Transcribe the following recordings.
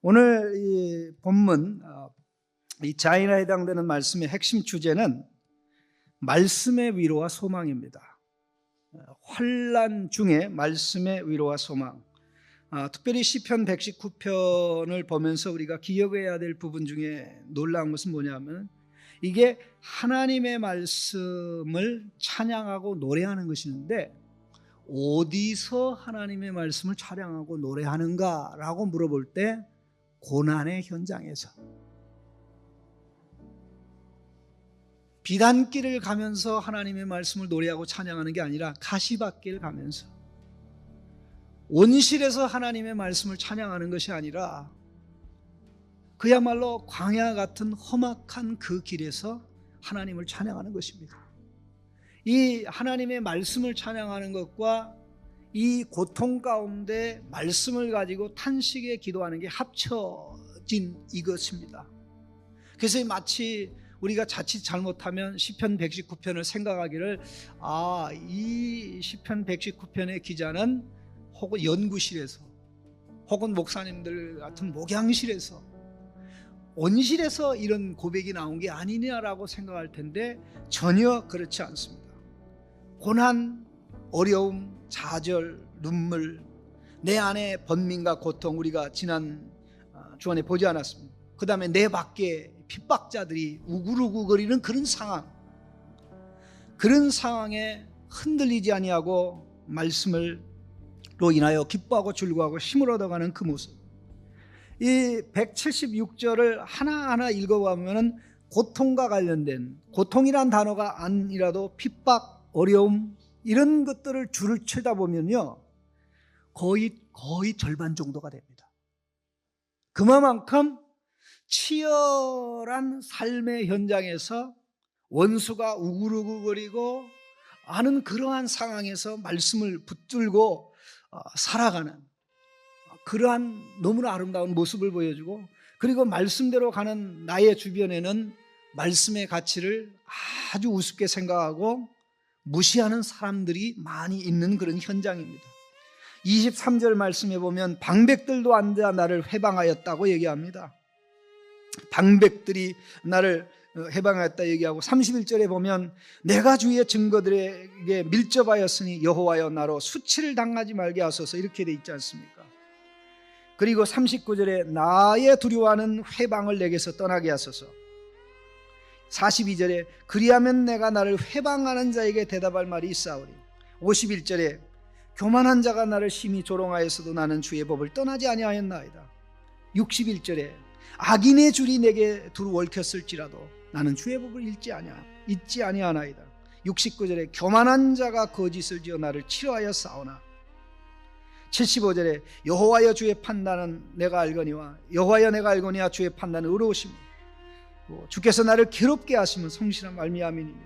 오늘 이 본문 이 자인에 해당되는 말씀의 핵심 주제는 말씀의 위로와 소망입니다. 환난 중에 말씀의 위로와 소망. 특별히 시편 119편을 보면서 우리가 기억해야 될 부분 중에 놀라운 것은 뭐냐면 이게 하나님의 말씀을 찬양하고 노래하는 것이는데 어디서 하나님의 말씀을 찬양하고 노래하는가라고 물어볼 때 고난의 현장에서, 비단길을 가면서 하나님의 말씀을 노래하고 찬양하는 게 아니라 가시밭길 가면서, 온실에서 하나님의 말씀을 찬양하는 것이 아니라 그야말로 광야 같은 험악한 그 길에서 하나님을 찬양하는 것입니다. 이 하나님의 말씀을 찬양하는 것과 이 고통 가운데 말씀을 가지고 탄식에 기도하는 게 합쳐진 이것입니다. 그래서 마치 우리가 자칫 잘못하면 시편 119편을 생각하기를 이 시편 119편의 기자는 혹은 연구실에서 혹은 목사님들 같은 목양실에서 온실에서 이런 고백이 나온 게 아니냐라고 생각할 텐데 전혀 그렇지 않습니다. 고난, 어려움, 좌절, 눈물, 내 안에 번민과 고통, 우리가 지난 주안에 보지 않았습니다. 그 다음에 내 밖에 핍박자들이 우글우글거리는 그런 상황에 흔들리지 아니하고 말씀으로 인하여 기뻐하고 즐거워하고 힘을 얻어가는 그 모습. 이 176절을 하나하나 읽어보면 고통과 관련된, 고통이란 단어가 아니라도 핍박, 어려움 이런 것들을 줄을 쳐다 보면요 거의 절반 정도가 됩니다. 그만큼 치열한 삶의 현장에서 원수가 우글우글거리고 하는 그러한 상황에서 말씀을 붙들고 살아가는 그러한 너무나 아름다운 모습을 보여주고, 그리고 말씀대로 가는 나의 주변에는 말씀의 가치를 아주 우습게 생각하고 무시하는 사람들이 많이 있는 그런 현장입니다. 23절 말씀에 보면 방백들도 앉아 나를 해방하였다고 얘기합니다. 방백들이 나를 해방하였다 얘기하고, 31절에 보면 내가 주의 증거들에게 밀접하였으니 여호와여 나로 수치를 당하지 말게 하소서 이렇게 돼 있지 않습니까? 그리고 39절에 나의 두려워하는 회방을 내게서 떠나게 하소서. 42절에 그리하면 내가 나를 회방하는 자에게 대답할 말이 있사오리. 51절에 교만한 자가 나를 심히 조롱하였어도 나는 주의 법을 떠나지 아니하였나이다. 61절에 악인의 줄이 내게 두루 얽혔을지라도 나는 주의 법을 잊지 아니하나이다. 69절에 교만한 자가 거짓을 지어 나를 치료하여 싸우나. 75절에 여호와여 주의 판단은 내가 알거니와 여호와여 내가 알거니와 주의 판단은 의로우시며 주께서 나를 괴롭게 하시면 성실한 말미암이니이다.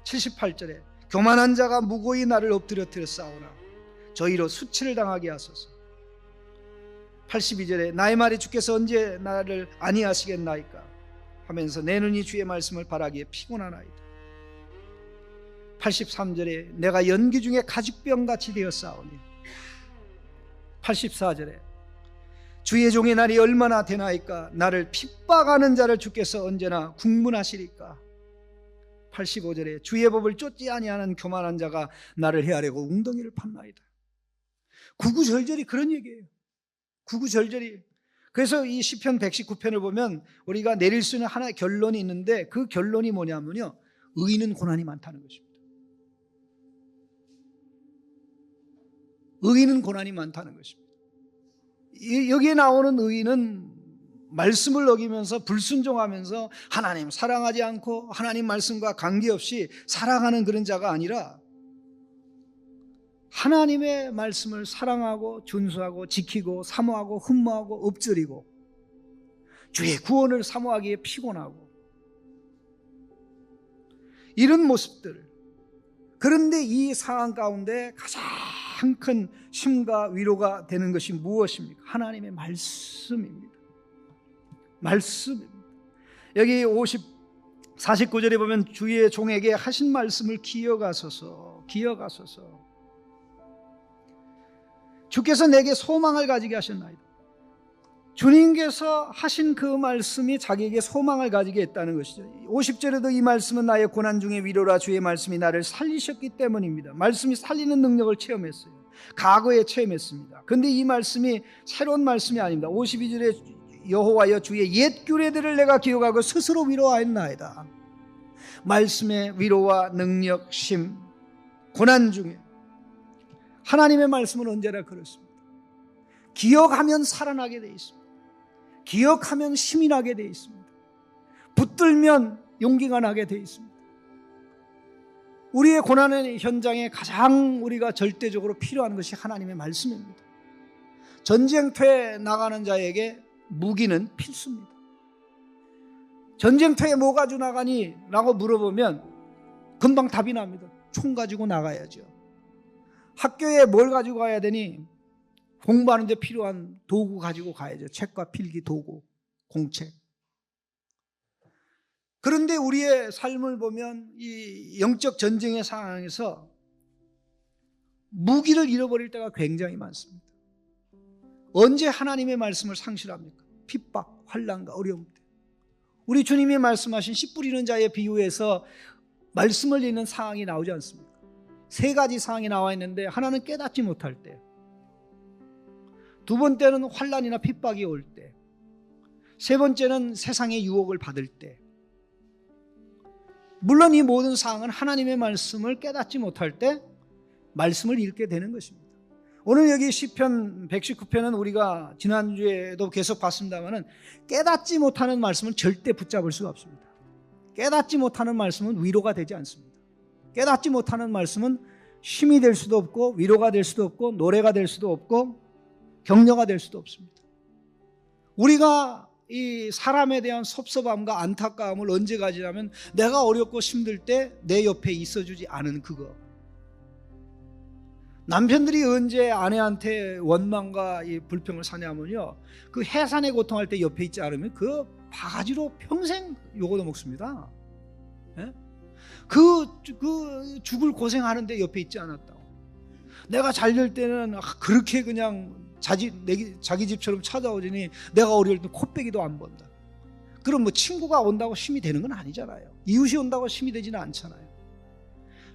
78절에 교만한 자가 무고히 나를 엎드려 싸우나 저희로 수치를 당하게 하소서. 82절에 나의 말이 주께서 언제 나를 아니하시겠나이까 하면서 내 눈이 주의 말씀을 바라기에 피곤하나이다. 83절에 내가 연기 중에 가죽병같이 되었사오니. 84절에 주의 종의 날이 얼마나 되나이까 나를 핍박하는 자를 주께서 언제나 국문하시리까. 85절에 주의 법을 쫓지 아니하는 교만한 자가 나를 헤아려고 웅덩이를 팠나이다. 구구절절이 그런 얘기예요. 구구절절이. 그래서 이 시편 119편을 보면 우리가 내릴 수 있는 하나의 결론이 있는데 그 결론이 뭐냐면요 의인은 고난이 많다는 것입니다. 의인은 고난이 많다는 것입니다. 여기에 나오는 의인은 말씀을 어기면서 불순종하면서 하나님 사랑하지 않고 하나님 말씀과 관계없이 살아가는 그런 자가 아니라 하나님의 말씀을 사랑하고 준수하고 지키고 사모하고 흠모하고 엎드리고 주의 구원을 사모하기에 피곤하고 이런 모습들. 그런데 이 상황 가운데 가장 큰 힘과 위로가 되는 것이 무엇입니까? 하나님의 말씀입니다. 말씀입니다. 여기 49절에 보면 주의 종에게 하신 말씀을 기억하소서. 주께서 내게 소망을 가지게 하셨나이다. 주님께서 하신 그 말씀이 자기에게 소망을 가지게 했다는 것이죠. 50절에도 이 말씀은 나의 고난 중에 위로라, 주의 말씀이 나를 살리셨기 때문입니다. 말씀이 살리는 능력을 체험했어요. 과거에 체험했습니다. 그런데 이 말씀이 새로운 말씀이 아닙니다. 52절에 여호와여 주의 옛 규례들을 내가 기억하고 스스로 위로하였나이다. 말씀의 위로와 능력, 심, 고난 중에 하나님의 말씀은 언제나 그렇습니다. 기억하면 살아나게 되어 있습니다. 기억하면 힘이 나게 되어 있습니다. 붙들면 용기가 나게 되어 있습니다. 우리의 고난의 현장에 가장 우리가 절대적으로 필요한 것이 하나님의 말씀입니다. 전쟁터에 나가는 자에게 무기는 필수입니다. 전쟁터에 뭐 가지고 나가니? 라고 물어보면 금방 답이 납니다. 총 가지고 나가야죠. 학교에 뭘 가지고 가야 되니? 공부하는 데 필요한 도구 가지고 가야죠. 책과 필기, 도구, 공책. 그런데 우리의 삶을 보면 이 영적 전쟁의 상황에서 무기를 잃어버릴 때가 굉장히 많습니다. 언제 하나님의 말씀을 상실합니까? 핍박, 환난과 어려움 때. 우리 주님이 말씀하신 씨 뿌리는 자의 비유에서 말씀을 읽는 상황이 나오지 않습니까? 세 가지 상황이 나와 있는데 하나는 깨닫지 못할 때, 두 번째는 환난이나 핍박이 올 때, 세 번째는 세상의 유혹을 받을 때. 물론 이 모든 상황은 하나님의 말씀을 깨닫지 못할 때 말씀을 읽게 되는 것입니다. 오늘 여기 시편 119편은 우리가 지난주에도 계속 봤습니다만 깨닫지 못하는 말씀은 절대 붙잡을 수가 없습니다. 깨닫지 못하는 말씀은 위로가 되지 않습니다. 깨닫지 못하는 말씀은 힘이 될 수도 없고 위로가 될 수도 없고 노래가 될 수도 없고 격려가 될 수도 없습니다. 우리가 이 사람에 대한 섭섭함과 안타까움을 언제 가지냐면 내가 어렵고 힘들 때 내 옆에 있어주지 않은 그거. 남편들이 언제 아내한테 원망과 이 불평을 사냐면요, 그 해산에 고통할 때 옆에 있지 않으면 그 바가지로 평생 요거도 먹습니다. 예? 그 죽을 고생하는데 옆에 있지 않았다고. 내가 잘 될 때는 그렇게 그냥 자기 집처럼 찾아오더니 내가 어려울 때 코빼기도 안 본다. 그럼 뭐 친구가 온다고 힘이 되는 건 아니잖아요. 이웃이 온다고 힘이 되지는 않잖아요.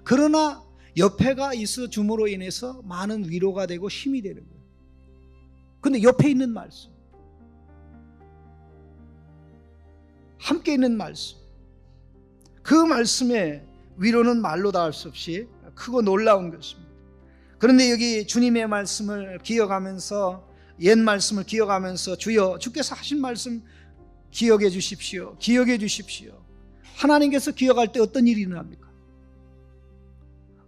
그러나 옆에가 있어 줌으로 인해서 많은 위로가 되고 힘이 되는 거예요. 근데 옆에 있는 말씀, 함께 있는 말씀, 그 말씀의 위로는 말로 다 할 수 없이 크고 놀라운 것입니다. 그런데 여기 주님의 말씀을 기억하면서, 옛 말씀을 기억하면서 주여 주께서 하신 말씀 기억해 주십시오. 기억해 주십시오. 하나님께서 기억할 때 어떤 일이 일어납니까?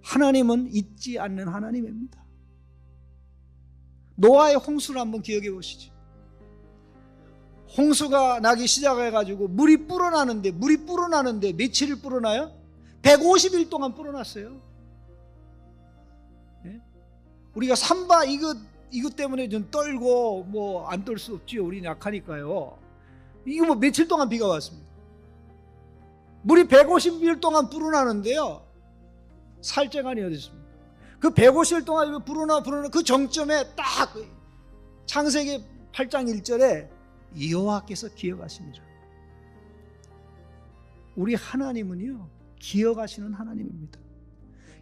하나님은 잊지 않는 하나님입니다. 노아의 홍수를 한번 기억해 보시죠. 홍수가 나기 시작해가지고 물이 불어나는데 며칠을 불어나요? 150일 동안 불어났어요. 네? 우리가 삼바 이것 때문에 좀 떨고 뭐 안 떨 수 없지요. 우리 약하니까요. 이거 뭐 며칠 동안 비가 왔습니다. 물이 150일 동안 불어나는데요, 살증안이 어디 있습니까? 그 150일 동안 불어나 그 정점에 딱 창세기 8장 1절에 여호와께서 기억하시니라. 우리 하나님은요, 기억하시는 하나님입니다.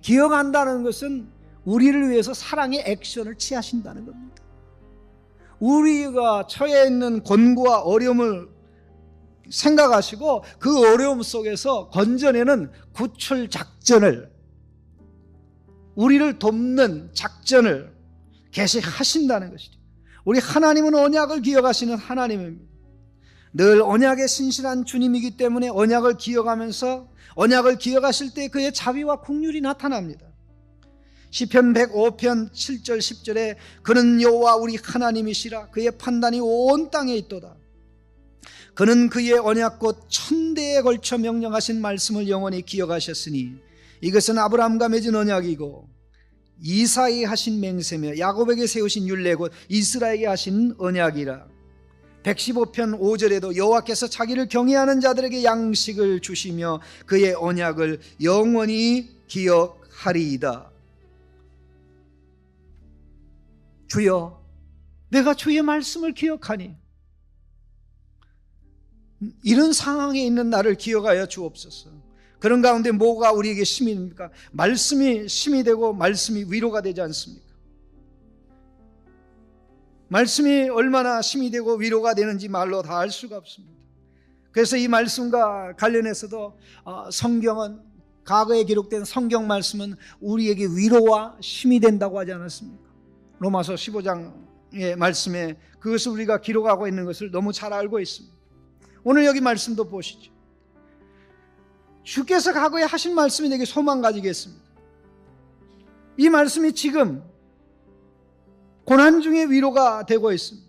기억한다는 것은 우리를 위해서 사랑의 액션을 취하신다는 겁니다. 우리가 처해 있는 곤고와 어려움을 생각하시고 그 어려움 속에서 건져내는 구출 작전을, 우리를 돕는 작전을 계시하신다는 것이죠. 우리 하나님은 언약을 기억하시는 하나님입니다. 늘 언약에 신실한 주님이기 때문에 언약을 기억하면서 언약을 기억하실 때 그의 자비와 긍휼이 나타납니다. 시편 105편 7절 10절에 그는 여호와 우리 하나님이시라, 그의 판단이 온 땅에 있도다. 그는 그의 언약 곧 천대에 걸쳐 명령하신 말씀을 영원히 기억하셨으니 이것은 아브라함과 맺은 언약이고 이삭에게 하신 맹세며 야곱에게 세우신 율례 곧 이스라엘에게 하신 언약이라. 115편 5절에도 여호와께서 자기를 경외하는 자들에게 양식을 주시며 그의 언약을 영원히 기억하리이다. 주여, 내가 주의 말씀을 기억하니 이런 상황에 있는 나를 기억하여 주옵소서. 그런 가운데 뭐가 우리에게 힘이 됩니까? 말씀이 힘이 되고 말씀이 위로가 되지 않습니까? 말씀이 얼마나 힘이 되고 위로가 되는지 말로 다 알 수가 없습니다. 그래서 이 말씀과 관련해서도 성경은, 과거에 기록된 성경 말씀은 우리에게 위로와 힘이 된다고 하지 않았습니까? 로마서 15장의 말씀에 그것을 우리가 기록하고 있는 것을 너무 잘 알고 있습니다. 오늘 여기 말씀도 보시죠. 주께서 과거에 하신 말씀이 내게 소망 가지겠습니다. 이 말씀이 지금 고난 중에 위로가 되고 있습니다.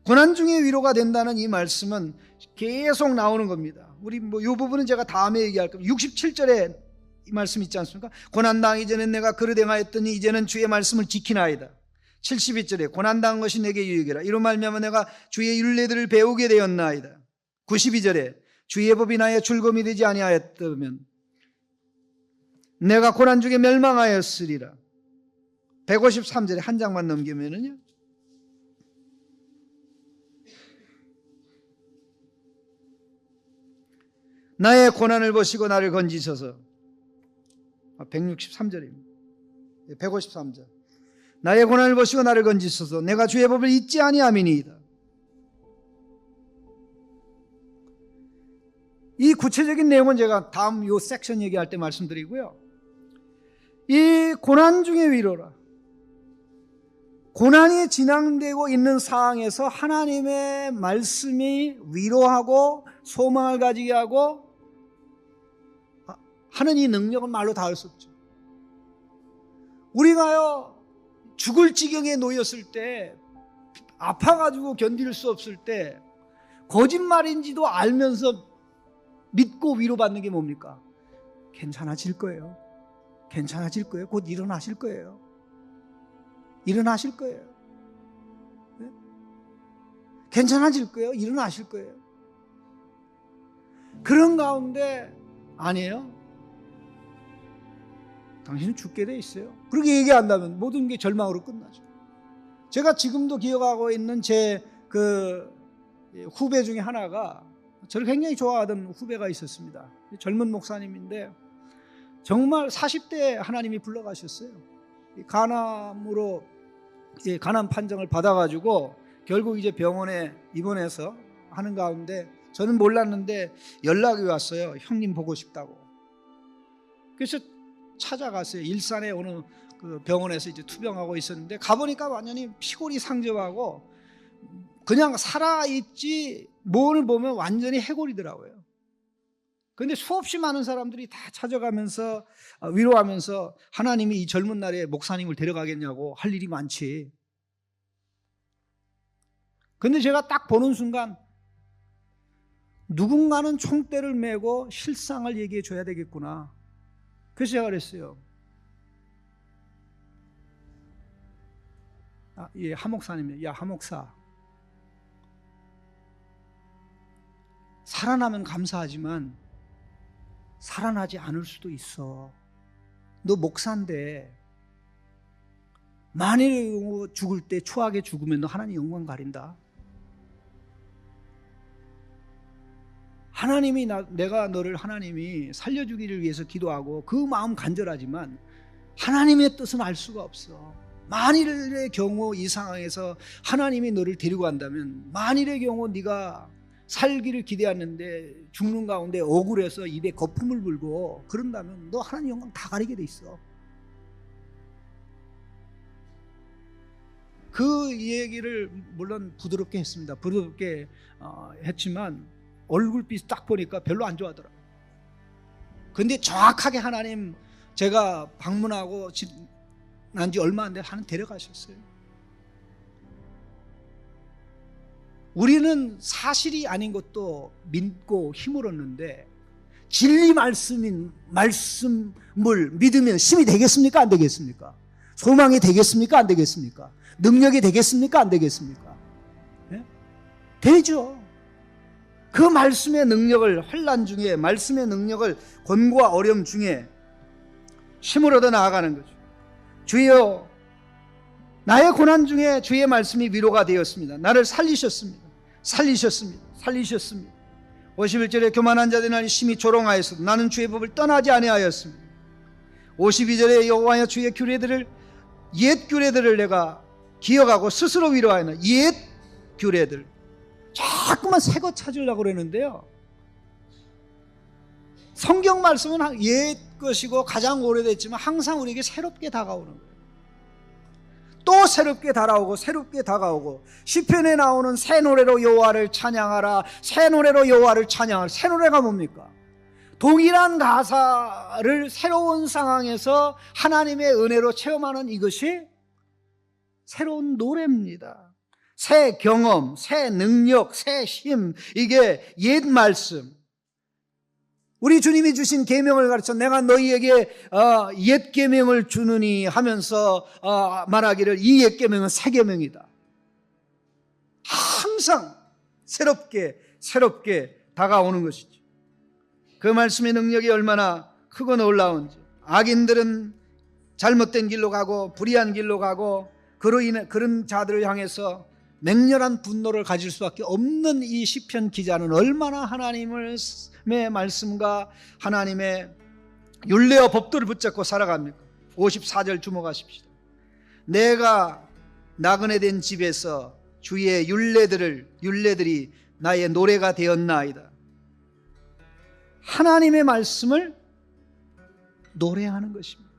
고난 중에 위로가 된다는 이 말씀은 계속 나오는 겁니다. 우리 이 부분은 제가 다음에 얘기할 겁니다. 67절에 이 말씀 있지 않습니까? 고난당하기 전에 내가 그릇 행하였더니 이제는 주의 말씀을 지키나이다. 72절에 고난당한 것이 내게 유익이라. 이로 말미암아 내가 주의 율례들을 배우게 되었나이다. 92절에 주의 법이 나의 즐거움이 되지 아니하였다면 내가 고난 중에 멸망하였으리라. 153절에 한 장만 넘기면은요, 나의 고난을 보시고 나를 건지셔서, 163절입니다. 153절. 나의 고난을 보시고 나를 건지셔서 내가 주의 법을 잊지 아니함이니이다. 이 구체적인 내용은 제가 다음 요 섹션 얘기할 때 말씀드리고요. 이 고난 중의 위로라. 고난이 진행되고 있는 상황에서 하나님의 말씀이 위로하고 소망을 가지게 하고 하는 이 능력은 말로 다 할 수 없죠. 우리가요, 죽을 지경에 놓였을 때, 아파가지고 견딜 수 없을 때, 거짓말인지도 알면서 믿고 위로받는 게 뭡니까? 괜찮아질 거예요. 괜찮아질 거예요. 곧 일어나실 거예요. 일어나실 거예요. 네? 괜찮아질 거예요. 일어나실 거예요. 그런 가운데 아니에요. 당신은 죽게 돼 있어요. 그렇게 얘기한다면 모든 게 절망으로 끝나죠. 제가 지금도 기억하고 있는 제 후배 중에 하나가, 저를 굉장히 좋아하던 후배가 있었습니다. 젊은 목사님인데 정말 40대에 하나님이 불러가셨어요. 간암으로 간암 판정을 받아가지고 결국 이제 병원에 입원해서 하는 가운데 저는 몰랐는데 연락이 왔어요. 형님 보고 싶다고. 그래서 찾아갔어요. 일산에 어느 그 병원에서 이제 투병하고 있었는데 가보니까 완전히 피골이 상접하고 그냥 살아있지 뭘 보면 완전히 해골이더라고요. 그런데 수없이 많은 사람들이 다 찾아가면서 위로하면서 하나님이 이 젊은 날에 목사님을 데려가겠냐고 할 일이 많지. 그런데 제가 딱 보는 순간 누군가는 총대를 메고 실상을 얘기해 줘야 되겠구나. 그래서 제가 그랬어요. 예, 하목사님이에요. 야, 하목사. 살아나면 감사하지만 살아나지 않을 수도 있어. 너 목사인데 만일 죽을 때 추하게 죽으면 너 하나님 영광 가린다. 하나님이 내가 너를 하나님이 살려주기를 위해서 기도하고 그 마음 간절하지만 하나님의 뜻은 알 수가 없어. 만일의 경우 이 상황에서 하나님이 너를 데리고 간다면, 만일의 경우 네가 살기를 기대했는데 죽는 가운데 억울해서 입에 거품을 불고 그런다면 너 하나님 영광 다 가리게 돼 있어. 그 얘기를 물론 부드럽게 했습니다. 부드럽게 했지만 얼굴빛 딱 보니까 별로 안 좋아하더라고요. 근데 정확하게 하나님, 제가 방문하고 난 지 얼마 안 돼 하는 데려가셨어요. 우리는 사실이 아닌 것도 믿고 힘을 얻는데 진리 말씀을 믿으면 힘이 되겠습니까? 안 되겠습니까? 소망이 되겠습니까? 안 되겠습니까? 능력이 되겠습니까? 안 되겠습니까? 네? 되죠. 그 말씀의 능력을, 환난 중에 말씀의 능력을 권고와 어려움 중에 힘을 얻어 나아가는 거죠. 주여, 나의 고난 중에 주의 말씀이 위로가 되었습니다. 나를 살리셨습니다. 살리셨습니다. 살리셨습니다. 51절에 교만한 자들이 나를 심히 조롱하였어도 나는 주의 법을 떠나지 아니하였습니다. 52절에 여호와여 주의 규례들을 옛 규례들을 내가 기억하고 스스로 위로하였나. 옛 규례들 자꾸만 새 것 찾으려고 그러는데요, 성경 말씀은 옛 것이고 가장 오래됐지만 항상 우리에게 새롭게 다가오는 거예요. 또 새롭게 다가오고 새롭게 다가오고, 시편에 나오는 새 노래로 여호와를 찬양하라, 새 노래로 여호와를 찬양하라. 새 노래가 뭡니까? 동일한 가사를 새로운 상황에서 하나님의 은혜로 체험하는 이것이 새로운 노래입니다. 새 경험, 새 능력, 새 힘, 이게 옛 말씀. 우리 주님이 주신 계명을 가르쳐 내가 너희에게 옛 계명을 주느니 하면서 말하기를 이 옛 계명은 새 계명이다. 항상 새롭게 다가오는 것이죠. 그 말씀의 능력이 얼마나 크고 놀라운지. 악인들은 잘못된 길로 가고 불의한 길로 가고 그로 인해 그런 자들을 향해서 맹렬한 분노를 가질 수밖에 없는 이 시편 기자는 얼마나 하나님의 말씀과 하나님의 율례와 법도를 붙잡고 살아갑니까? 54절 주목하십시오. 내가 나그네 된 집에서 주의 율례들이 나의 노래가 되었나이다. 하나님의 말씀을 노래하는 것입니다.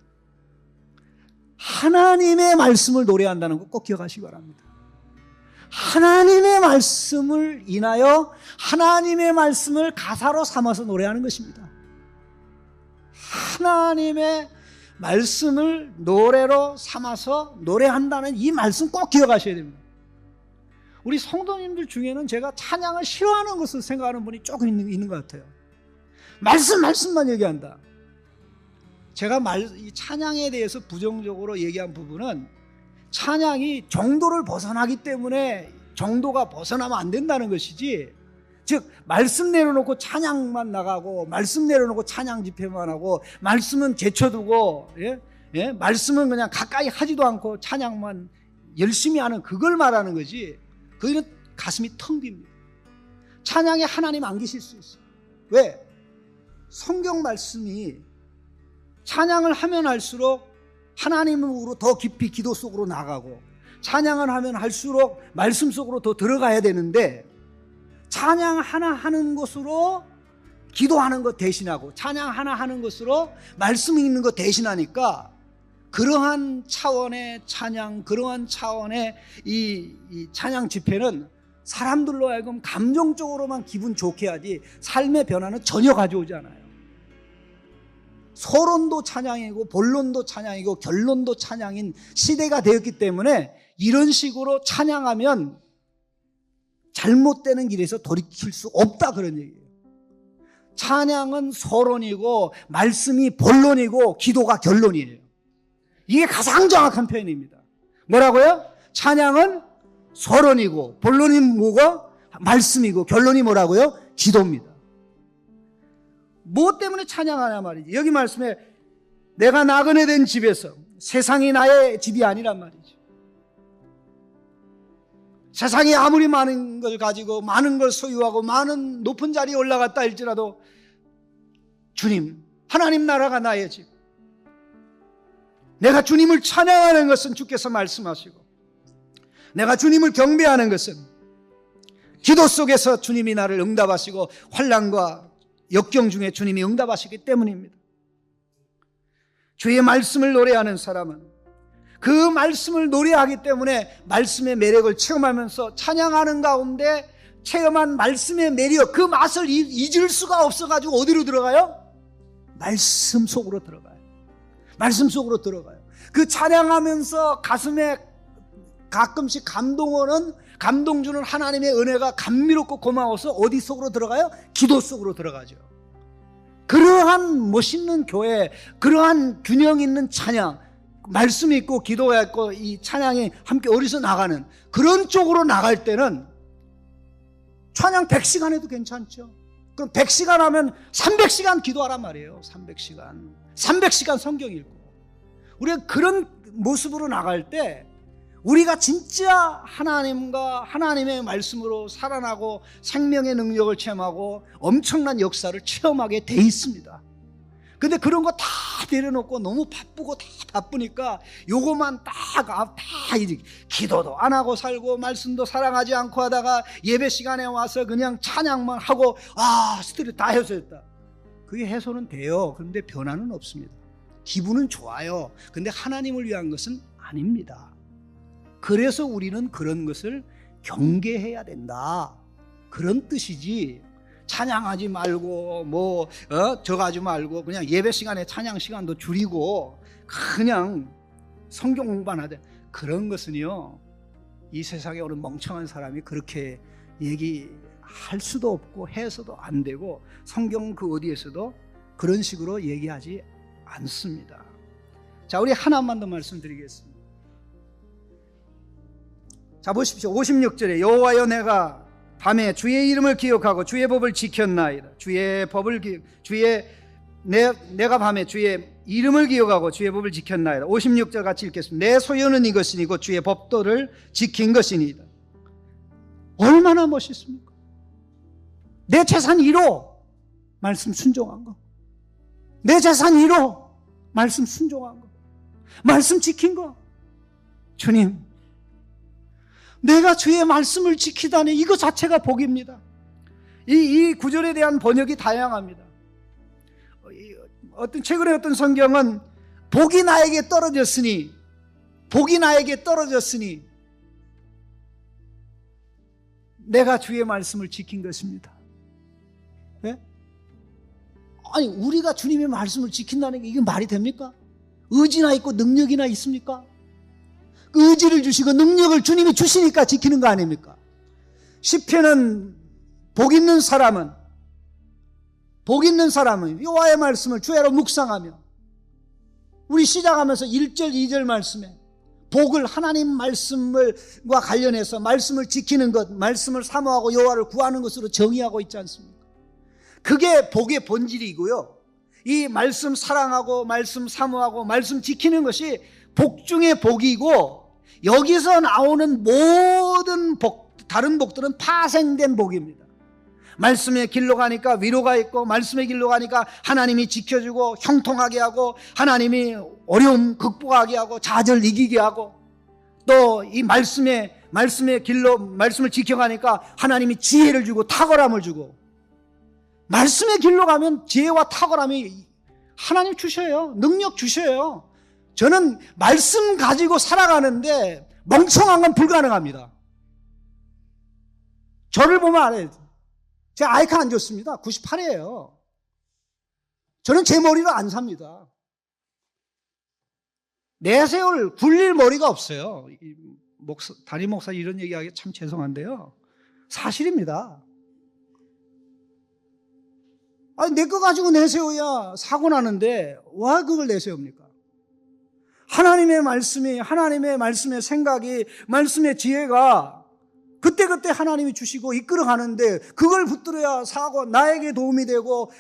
하나님의 말씀을 노래한다는 것 꼭 기억하시기 바랍니다. 하나님의 말씀을 인하여 하나님의 말씀을 가사로 삼아서 노래하는 것입니다. 하나님의 말씀을 노래로 삼아서 노래한다는 이 말씀 꼭 기억하셔야 됩니다. 우리 성도님들 중에는 제가 찬양을 싫어하는 것을 생각하는 분이 조금 있는 것 같아요. 말씀만 얘기한다. 제가 이 찬양에 대해서 부정적으로 얘기한 부분은, 찬양이 정도를 벗어나기 때문에 정도가 벗어나면 안 된다는 것이지, 즉 말씀 내려놓고 찬양만 나가고 말씀 내려놓고 찬양 집회만 하고 말씀은 제쳐두고 말씀은 그냥 가까이 하지도 않고 찬양만 열심히 하는, 그걸 말하는 거지. 그거는 가슴이 텅 빕니다. 찬양에 하나님 안 계실 수 있어요. 왜? 성경 말씀이 찬양을 하면 할수록 하나님으로 더 깊이 기도 속으로 나가고, 찬양을 하면 할수록 말씀 속으로 더 들어가야 되는데, 찬양 하나 하는 것으로 기도하는 것 대신하고 찬양 하나 하는 것으로 말씀 읽는 것 대신하니까, 그러한 차원의 찬양, 그러한 차원의 이 찬양 집회는 사람들로 하여금 감정적으로만 기분 좋게 하지 삶의 변화는 전혀 가져오지 않아요. 서론도 찬양이고 본론도 찬양이고 결론도 찬양인 시대가 되었기 때문에 이런 식으로 찬양하면 잘못되는 길에서 돌이킬 수 없다, 그런 얘기예요. 찬양은 서론이고 말씀이 본론이고 기도가 결론이에요. 이게 가장 정확한 표현입니다. 뭐라고요? 찬양은 서론이고 본론이 뭐고? 말씀이고 결론이 뭐라고요? 기도입니다. 무엇 때문에 찬양하냐 말이지. 여기 말씀에 내가 나그네 된 집에서, 세상이 나의 집이 아니란 말이죠. 세상이 아무리 많은 걸 가지고 많은 걸 소유하고 많은 높은 자리에 올라갔다 할지라도 주님, 하나님 나라가 나의 집. 내가 주님을 찬양하는 것은 주께서 말씀하시고, 내가 주님을 경배하는 것은 기도 속에서 주님이 나를 응답하시고 환난과 역경 중에 주님이 응답하시기 때문입니다. 주의 말씀을 노래하는 사람은 그 말씀을 노래하기 때문에 말씀의 매력을 체험하면서 찬양하는 가운데 체험한 말씀의 매력, 그 맛을 잊을 수가 없어가지고 어디로 들어가요? 말씀 속으로 들어가요. 말씀 속으로 들어가요. 그 찬양하면서 가슴에 가끔씩 감동 주는 하나님의 은혜가 감미롭고 고마워서 어디 속으로 들어가요? 기도 속으로 들어가죠. 그러한 멋있는 교회, 그러한 균형 있는 찬양, 말씀이 있고 기도가 있고 이 찬양이 함께 어디서 나가는 그런 쪽으로 나갈 때는 찬양 100시간 해도 괜찮죠. 그럼 100시간 하면 300시간 기도하란 말이에요. 300시간 성경 읽고. 우리가 그런 모습으로 나갈 때 우리가 진짜 하나님과 하나님의 말씀으로 살아나고 생명의 능력을 체험하고 엄청난 역사를 체험하게 돼 있습니다. 근데 그런 거 다 내려놓고 너무 바쁘고 다 바쁘니까 요것만 다 기도도 안 하고 살고 말씀도 사랑하지 않고 하다가 예배 시간에 와서 그냥 찬양만 하고 스트레스 다 해소했다. 그게 해소는 돼요. 그런데 변화는 없습니다. 기분은 좋아요. 근데 하나님을 위한 것은 아닙니다. 그래서 우리는 그런 것을 경계해야 된다. 그런 뜻이지. 찬양하지 말고 저거 하지 말고 그냥 예배 시간에 찬양 시간도 줄이고 그냥 성경 공부만 하자. 그런 것은요, 이 세상에 오는 멍청한 사람이 그렇게 얘기할 수도 없고 해서도 안 되고 성경 그 어디에서도 그런 식으로 얘기하지 않습니다. 자, 우리 하나만 더 말씀드리겠습니다. 자, 보십시오. 56절에 여호와여 내가 밤에 주의 이름을 기억하고 주의 법을 지켰나이다. 내가 밤에 주의 이름을 기억하고 주의 법을 지켰나이다. 56절 같이 읽겠습니다. 내 소유는 이것이니 곧 주의 법도를 지킨 것이니이다. 얼마나 멋있습니까? 내 재산 1호 말씀 순종한 거, 내 재산 1호 말씀 순종한 거, 말씀 지킨 거. 주님, 내가 주의 말씀을 지키다니 이거 자체가 복입니다. 이 구절에 대한 번역이 다양합니다. 최근에 어떤 성경은 복이 나에게 떨어졌으니 내가 주의 말씀을 지킨 것입니다. 네? 아니, 우리가 주님의 말씀을 지킨다는 게 이게 말이 됩니까? 의지나 있고 능력이나 있습니까? 그 의지를 주시고 능력을 주님이 주시니까 지키는 거 아닙니까? 시편은 복 있는 사람은 여호와의 말씀을 주야로 묵상하며, 우리 시작하면서 1절 2절 말씀에 복을 하나님 말씀과 관련해서 말씀을 지키는 것, 말씀을 사모하고 여호와를 구하는 것으로 정의하고 있지 않습니까? 그게 복의 본질이고요, 이 말씀 사랑하고 말씀 사모하고 말씀 지키는 것이 복 중의 복이고, 여기서 나오는 모든 복, 다른 복들은 파생된 복입니다. 말씀의 길로 가니까 위로가 있고, 말씀의 길로 가니까 하나님이 지켜주고 형통하게 하고, 하나님이 어려움 극복하게 하고 좌절 이기게 하고, 또 이 말씀의 길로 말씀을 지켜가니까 하나님이 지혜를 주고 탁월함을 주고, 말씀의 길로 가면 지혜와 탁월함이 하나님 주셔요. 능력 주셔요. 저는 말씀 가지고 살아가는데 멍청한 건 불가능합니다. 저를 보면 알아요. 제 아이카 안 좋습니다. 98이에요. 저는 제 머리로 안 삽니다. 내세울 굴릴 머리가 없어요. 담임 목사 이런 얘기하기 참 죄송한데요, 사실입니다. 아니, 내 거 가지고 내세워야 사고 나는데 왜 그걸 내세웁니까? 하나님의 말씀이, 하나님의 말씀의 생각이, 말씀의 지혜가 그때그때 하나님이 주시고 이끌어가는데, 그걸 붙들어야 사고 나에게 도움이 되고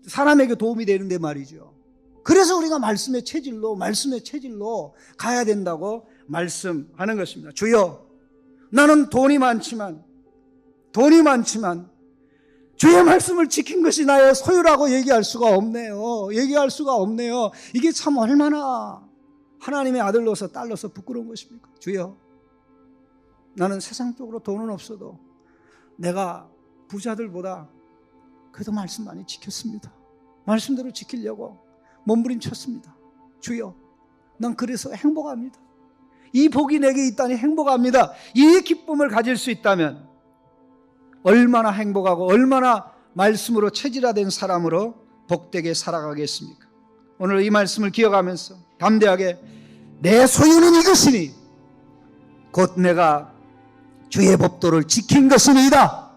사람에게 도움이 되는데 말이죠. 그래서 우리가 말씀의 체질로 가야 된다고 말씀하는 것입니다. 주여, 나는 돈이 많지만 주의 말씀을 지킨 것이 나의 소유라고 얘기할 수가 없네요. 이게 참 얼마나 하나님의 아들로서 딸로서 부끄러운 것입니까? 주여, 나는 세상적으로 돈은 없어도 내가 부자들보다 그래도 말씀 많이 지켰습니다. 말씀대로 지키려고 몸부림쳤습니다. 주여, 난 그래서 행복합니다. 이 복이 내게 있다니 행복합니다. 이 기쁨을 가질 수 있다면 얼마나 행복하고 얼마나 말씀으로 체질화된 사람으로 복되게 살아가겠습니까? 오늘 이 말씀을 기억하면서 담대하게 내 소유는 이것이니 곧 내가 주의 법도를 지킨 것이니이다.